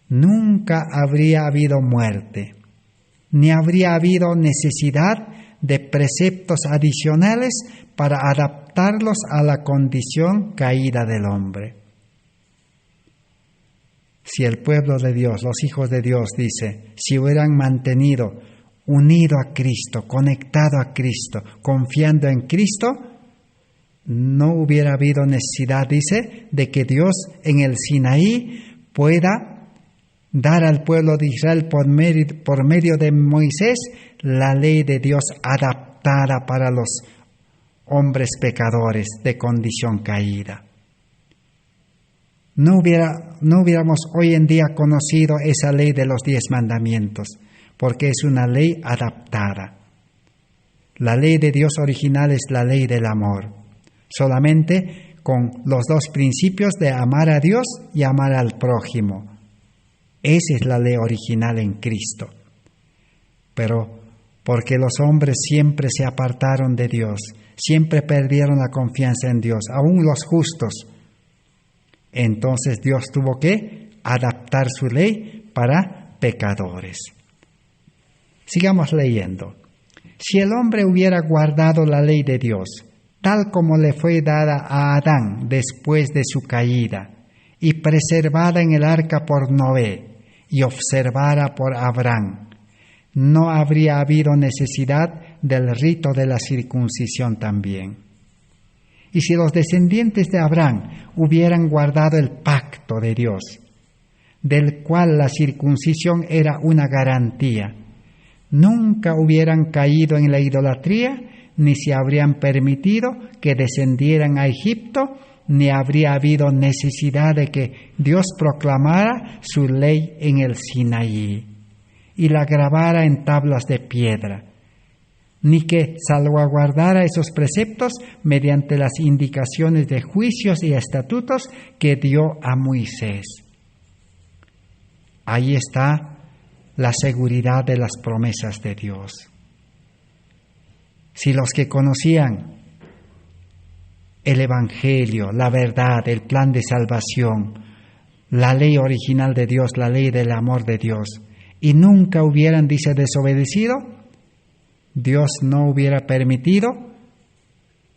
nunca habría habido muerte, ni habría habido necesidad de preceptos adicionales para adaptarlos a la condición caída del hombre. Si el pueblo de Dios, los hijos de Dios, dice, si hubieran mantenido unido a Cristo, conectado a Cristo, confiando en Cristo, no hubiera habido necesidad, dice, de que Dios en el Sinaí pueda dar al pueblo de Israel por medio de Moisés la ley de Dios adaptada para los hombres pecadores de condición caída. No hubiéramos hoy en día conocido esa ley de los 10 mandamientos, porque es una ley adaptada. La ley de Dios original es la ley del amor, solamente con los 2 principios de amar a Dios y amar al prójimo. Esa es la ley original en Cristo. Pero porque los hombres siempre se apartaron de Dios, siempre perdieron la confianza en Dios, aún los justos, entonces Dios tuvo que adaptar su ley para pecadores. Sigamos leyendo. Si el hombre hubiera guardado la ley de Dios, tal como le fue dada a Adán después de su caída, y preservada en el arca por Noé y observada por Abraham, no habría habido necesidad del rito de la circuncisión también. Y si los descendientes de Abraham hubieran guardado el pacto de Dios, del cual la circuncisión era una garantía, nunca hubieran caído en la idolatría, ni se habrían permitido que descendieran a Egipto, ni habría habido necesidad de que Dios proclamara su ley en el Sinaí y la grabara en tablas de piedra, ni que salvaguardara esos preceptos mediante las indicaciones de juicios y estatutos que dio a Moisés. Ahí está la seguridad de las promesas de Dios. Si los que conocían el Evangelio, la verdad, el plan de salvación, la ley original de Dios, la ley del amor de Dios, y nunca hubieran, dice, desobedecido, Dios no hubiera permitido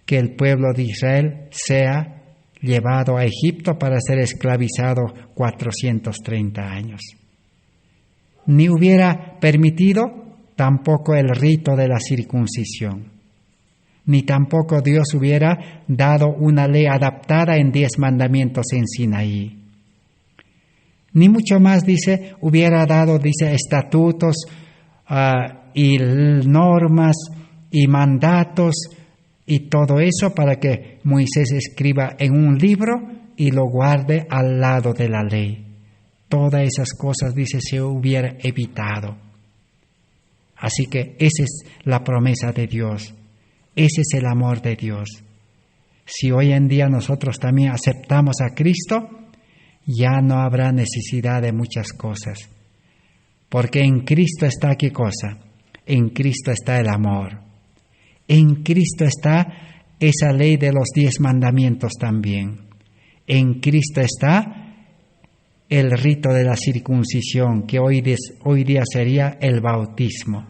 que el pueblo de Israel sea llevado a Egipto para ser esclavizado 430 años. Ni hubiera permitido tampoco el rito de la circuncisión, ni tampoco Dios hubiera dado una ley adaptada en 10 mandamientos en Sinaí. Ni mucho más, dice, hubiera dado, dice, estatutos y normas y mandatos y todo eso para que Moisés escriba en un libro y lo guarde al lado de la ley. Todas esas cosas, dice, se hubiera evitado. Así que esa es la promesa de Dios. Ese es el amor de Dios. Si hoy en día nosotros también aceptamos a Cristo, ya no habrá necesidad de muchas cosas. Porque en Cristo está, ¿qué cosa? En Cristo está el amor. En Cristo está esa ley de los 10 mandamientos también. En Cristo está el rito de la circuncisión, que hoy día sería el bautismo.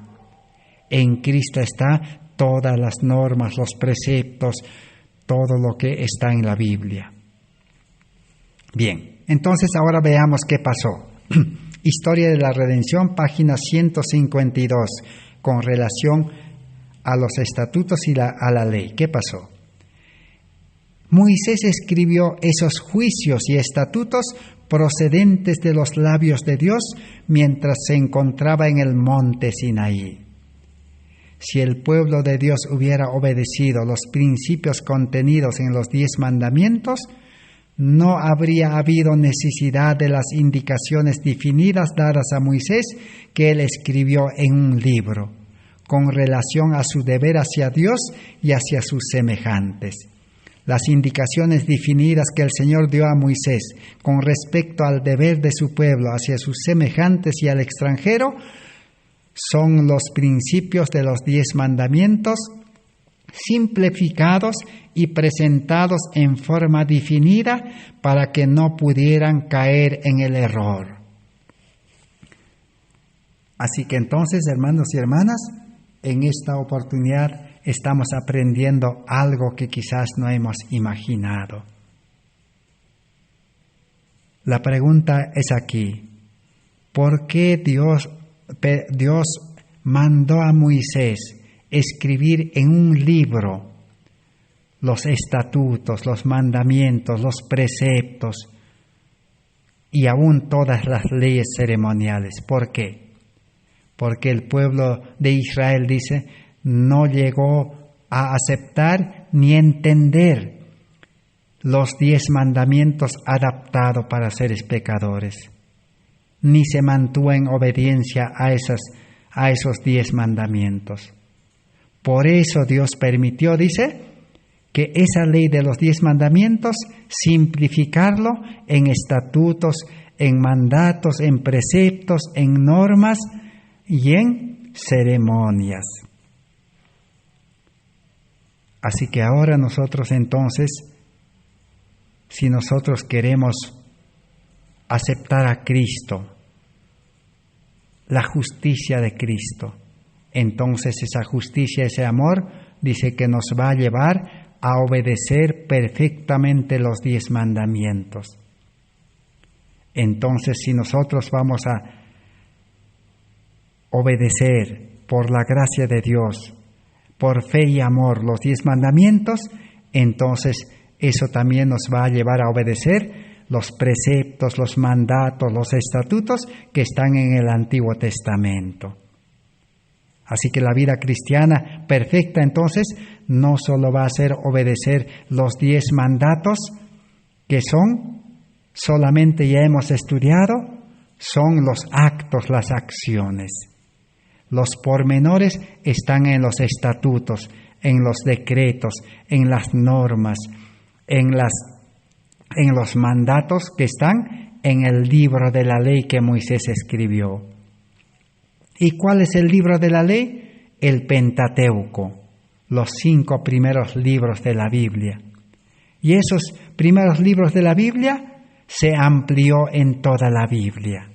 En Cristo está todas las normas, los preceptos, todo lo que está en la Biblia. Bien, entonces ahora veamos qué pasó. Historia de la Redención, página 152, con relación a los estatutos y a la ley. ¿Qué pasó? Moisés escribió esos juicios y estatutos procedentes de los labios de Dios mientras se encontraba en el monte Sinaí. Si el pueblo de Dios hubiera obedecido los principios contenidos en los 10 mandamientos, no habría habido necesidad de las indicaciones definidas dadas a Moisés que él escribió en un libro, con relación a su deber hacia Dios y hacia sus semejantes. Las indicaciones definidas que el Señor dio a Moisés con respecto al deber de su pueblo hacia sus semejantes y al extranjero son los principios de los 10 mandamientos simplificados y presentados en forma definida para que no pudieran caer en el error. Así que entonces, hermanos y hermanas, en esta oportunidad estamos aprendiendo algo que quizás no hemos imaginado. La pregunta es aquí: ¿por qué Dios mandó a Moisés escribir en un libro los estatutos, los mandamientos, los preceptos y aún todas las leyes ceremoniales? ¿Por qué? Porque el pueblo de Israel, dice, no llegó a aceptar ni entender los 10 mandamientos adaptados para seres pecadores, ni se mantuvo en obediencia a esos 10 mandamientos. Por eso Dios permitió, dice, que esa ley de los 10 mandamientos, simplificarlo en estatutos, en mandatos, en preceptos, en normas y en ceremonias. Así que ahora nosotros entonces, si nosotros queremos aceptar a Cristo, la justicia de Cristo, entonces esa justicia, ese amor, dice que nos va a llevar a obedecer perfectamente los 10 mandamientos. Entonces, si nosotros vamos a obedecer por la gracia de Dios, por fe y amor, los 10 mandamientos, entonces eso también nos va a llevar a obedecer los preceptos, los mandatos, los estatutos que están en el Antiguo Testamento. Así que la vida cristiana perfecta, entonces, no solo va a ser obedecer los 10 mandatos, que son, solamente ya hemos estudiado, son los actos, las acciones. Los pormenores están en los estatutos, en los decretos, en las normas, en los mandatos que están en el libro de la ley que Moisés escribió. ¿Y cuál es el libro de la ley? El Pentateuco, los 5 primeros libros de la Biblia. Y esos primeros libros de la Biblia se amplió en toda la Biblia.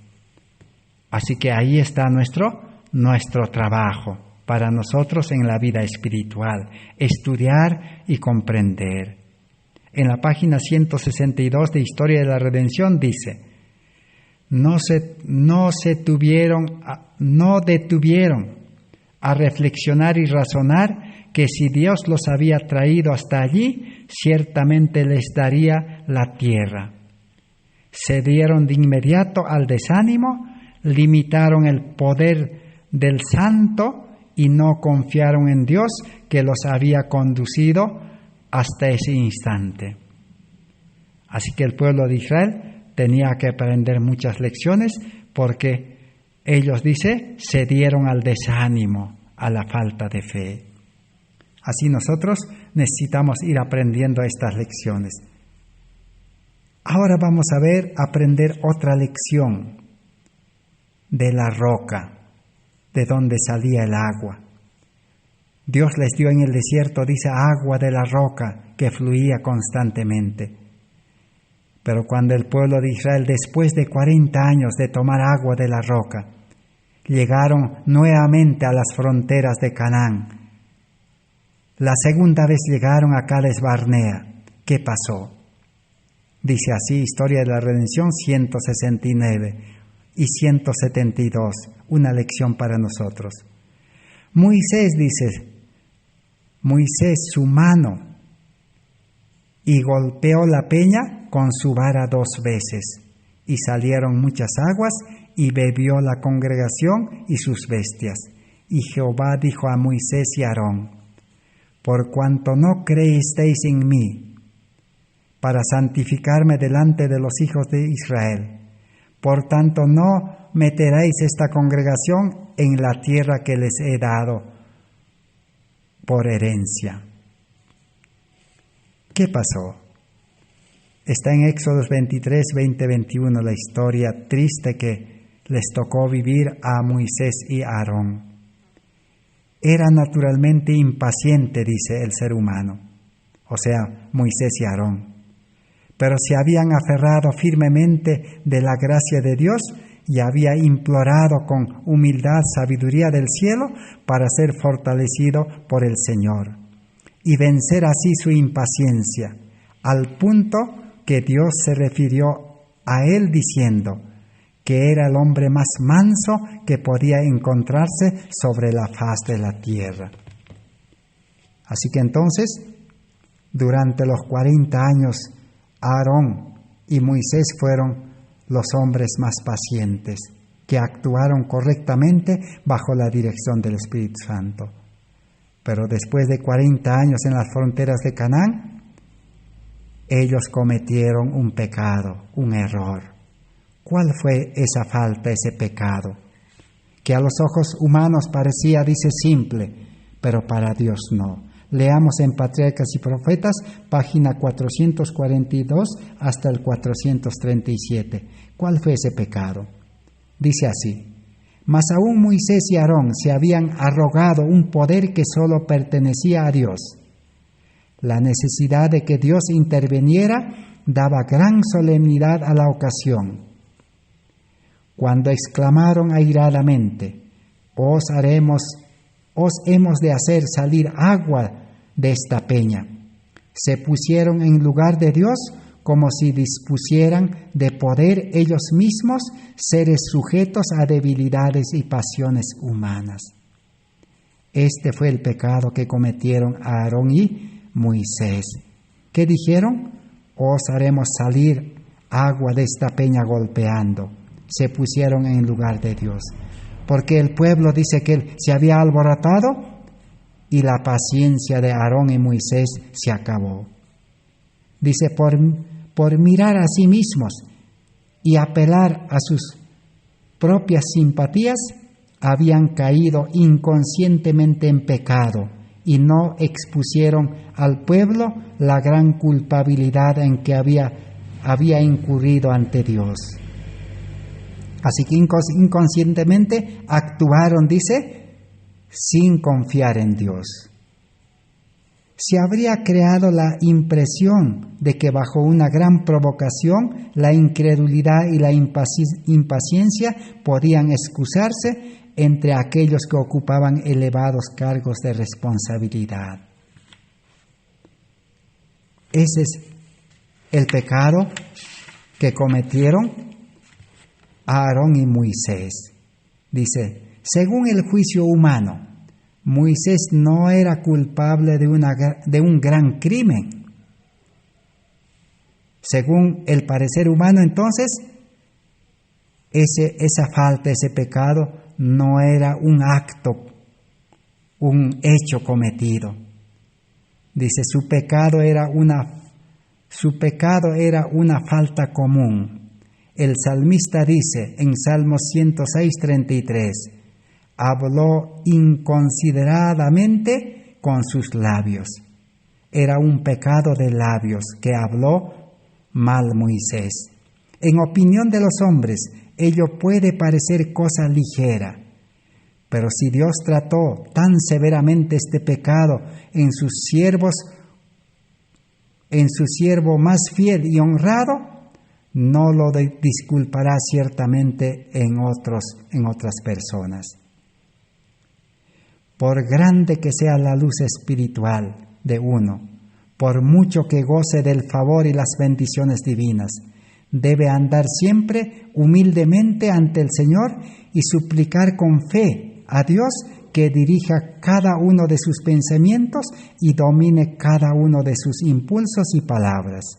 Así que ahí está nuestro trabajo para nosotros en la vida espiritual, estudiar y comprender. En la página 162 de Historia de la Redención dice: no detuvieron a reflexionar y razonar que si Dios los había traído hasta allí, ciertamente les daría la tierra. Se dieron de inmediato al desánimo, limitaron el poder del Santo y no confiaron en Dios que los había conducido hasta ese instante. Así que el pueblo de Israel tenía que aprender muchas lecciones porque ellos, dice, se dieron al desánimo, a la falta de fe. Así nosotros necesitamos ir aprendiendo estas lecciones. Ahora vamos a aprender otra lección de la roca, de donde salía el agua. Dios les dio en el desierto, dice, agua de la roca que fluía constantemente. Pero cuando el pueblo de Israel, después de 40 años de tomar agua de la roca, llegaron nuevamente a las fronteras de Canaán, la segunda vez llegaron a Cades Barnea. ¿Qué pasó? Dice así, Historia de la Redención 169 y 172, una lección para nosotros. Moisés, su mano, y golpeó la peña con su vara 2 veces, y salieron muchas aguas, y bebió la congregación y sus bestias. Y Jehová dijo a Moisés y a Aarón: por cuanto no creísteis en mí, para santificarme delante de los hijos de Israel, por tanto no meteréis esta congregación en la tierra que les he dado por herencia. ¿Qué pasó? Está en Éxodos 23, 20, 21, la historia triste que les tocó vivir a Moisés y a Aarón. Era naturalmente impaciente, dice el ser humano, o sea, Moisés y Aarón, pero se habían aferrado firmemente de la gracia de Dios y había implorado con humildad sabiduría del cielo para ser fortalecido por el Señor y vencer así su impaciencia, al punto que Dios se refirió a él diciendo que era el hombre más manso que podía encontrarse sobre la faz de la tierra. Así que entonces, durante los 40 años, Aarón y Moisés fueron los hombres más pacientes, que actuaron correctamente bajo la dirección del Espíritu Santo. Pero después de 40 años en las fronteras de Canaán, ellos cometieron un pecado, un error. ¿Cuál fue esa falta, ese pecado? Que a los ojos humanos parecía, dice, simple, pero para Dios no. Leamos en Patriarcas y Profetas, página 442 hasta el 437. ¿Cuál fue ese pecado? Dice así: mas aún Moisés y Aarón se habían arrogado un poder que solo pertenecía a Dios. La necesidad de que Dios interviniera daba gran solemnidad a la ocasión. Cuando exclamaron airadamente: os hemos de hacer salir agua de esta peña, se pusieron en lugar de Dios
como si dispusieran de poder ellos mismos, seres sujetos a debilidades y pasiones humanas. Este fue el pecado que cometieron Aarón y Moisés. ¿Qué dijeron? Os haremos salir agua de esta peña golpeando. Se pusieron en lugar de Dios. Porque el pueblo dice que él se había alborotado y la paciencia de Aarón y Moisés se acabó. Dice, por mirar a sí mismos y apelar a sus propias simpatías, habían caído inconscientemente en pecado y no expusieron al pueblo la gran culpabilidad en que había incurrido ante Dios. Así que inconscientemente actuaron, dice, sin confiar en Dios. Se habría creado la impresión de que bajo una gran provocación, la incredulidad y la impaciencia podían excusarse entre aquellos que ocupaban elevados cargos de responsabilidad. Ese es el pecado que cometieron Aarón y Moisés. Dice, según el juicio humano, Moisés no era culpable de un gran crimen. Según el parecer humano, entonces, esa falta, ese pecado, no era un acto, un hecho cometido. Dice, su pecado era una falta común. El salmista dice en Salmo 106:33, habló inconsideradamente con sus labios. Era un pecado de labios que habló mal Moisés. En opinión de los hombres, ello puede parecer cosa ligera, pero si Dios trató tan severamente este pecado en su siervo más fiel y honrado, no lo disculpará ciertamente en otras personas. Por grande que sea la luz espiritual de uno, por mucho que goce del favor y las bendiciones divinas, debe andar siempre humildemente ante el Señor y suplicar con fe a Dios que dirija cada uno de sus pensamientos y domine cada uno de sus impulsos y palabras.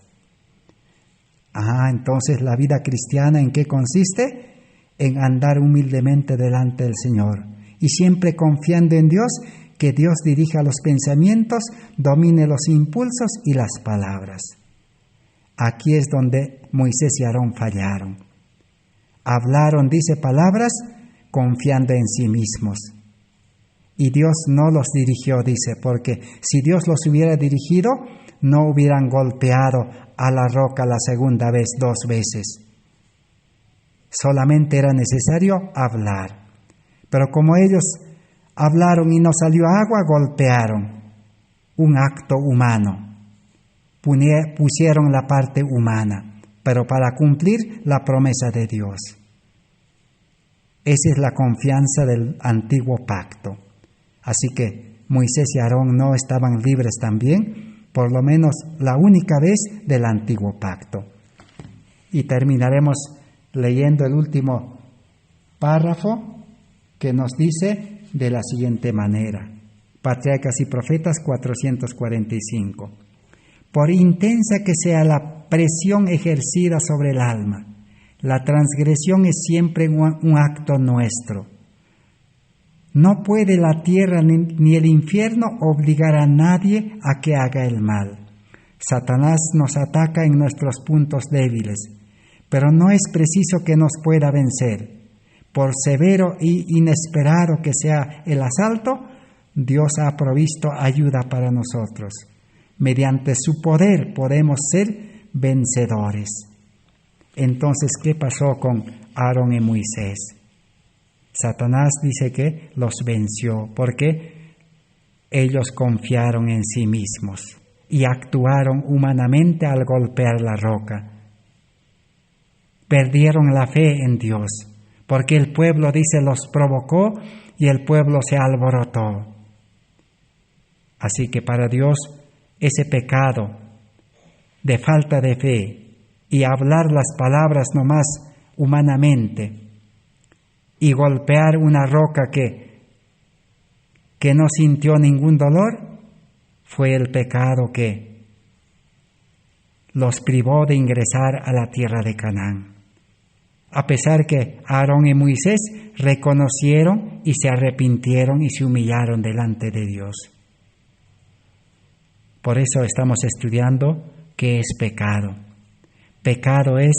Entonces la vida cristiana, ¿en qué consiste? En andar humildemente delante del Señor y siempre confiando en Dios, que Dios dirija los pensamientos, domine los impulsos y las palabras. Aquí es donde Moisés y Aarón fallaron. Hablaron, dice, palabras confiando en sí mismos. Y Dios no los dirigió, dice, porque si Dios los hubiera dirigido, no hubieran golpeado a la roca la segunda vez, 2 veces. Solamente era necesario hablar. Pero como ellos hablaron y no salió agua, golpearon. Un acto humano. Pusieron la parte humana, pero para cumplir la promesa de Dios. Esa es la confianza del antiguo pacto. Así que Moisés y Aarón no estaban libres también, por lo menos la única vez del antiguo pacto. Y terminaremos leyendo el último párrafo que nos dice de la siguiente manera. Patriarcas y Profetas 445. Por intensa que sea la presión ejercida sobre el alma, la transgresión es siempre un acto nuestro. No puede la tierra ni el infierno obligar a nadie a que haga el mal. Satanás nos ataca en nuestros puntos débiles, pero no es preciso que nos pueda vencer. Por severo e inesperado que sea el asalto, Dios ha provisto ayuda para nosotros. Mediante su poder podemos ser vencedores. Entonces, ¿qué pasó con Aarón y Moisés? Satanás dice que los venció porque ellos confiaron en sí mismos y actuaron humanamente al golpear la roca. Perdieron la fe en Dios porque el pueblo, dice, los provocó y el pueblo se alborotó. Así que para Dios ese pecado de falta de fe y hablar las palabras nomás humanamente y golpear una roca que no sintió ningún dolor, fue el pecado que los privó de ingresar a la tierra de Canaán. A pesar que Aarón y Moisés reconocieron y se arrepintieron y se humillaron delante de Dios. Por eso estamos estudiando qué es pecado. Pecado es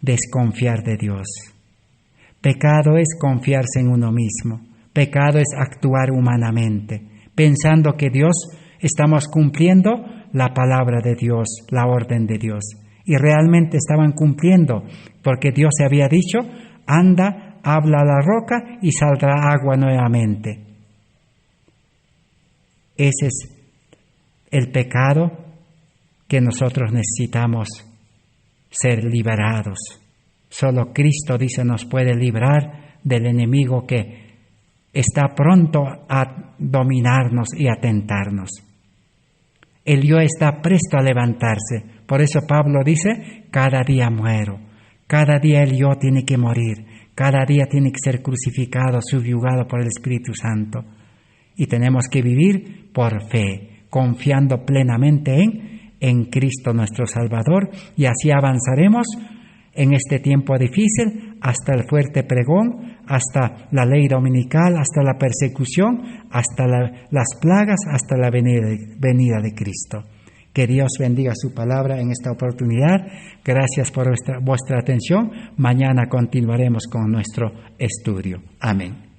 desconfiar de Dios. Pecado es confiarse en uno mismo. Pecado es actuar humanamente, pensando que estamos cumpliendo la palabra de Dios, la orden de Dios. Y realmente estaban cumpliendo, porque Dios se había dicho, anda, habla a la roca y saldrá agua nuevamente. Ese es el pecado que nosotros necesitamos ser liberados. Solo Cristo, dice, nos puede librar del enemigo que está pronto a dominarnos y a tentarnos. El yo está presto a levantarse. Por eso Pablo dice, cada día muero. Cada día el yo tiene que morir. Cada día tiene que ser crucificado, subyugado por el Espíritu Santo. Y tenemos que vivir por fe, confiando plenamente en Cristo nuestro Salvador. Y así avanzaremos en este tiempo difícil hasta el fuerte pregón, hasta la ley dominical, hasta la persecución, hasta las plagas, hasta la venida de Cristo. Que Dios bendiga su palabra en esta oportunidad. Gracias por vuestra atención. Mañana continuaremos con nuestro estudio. Amén.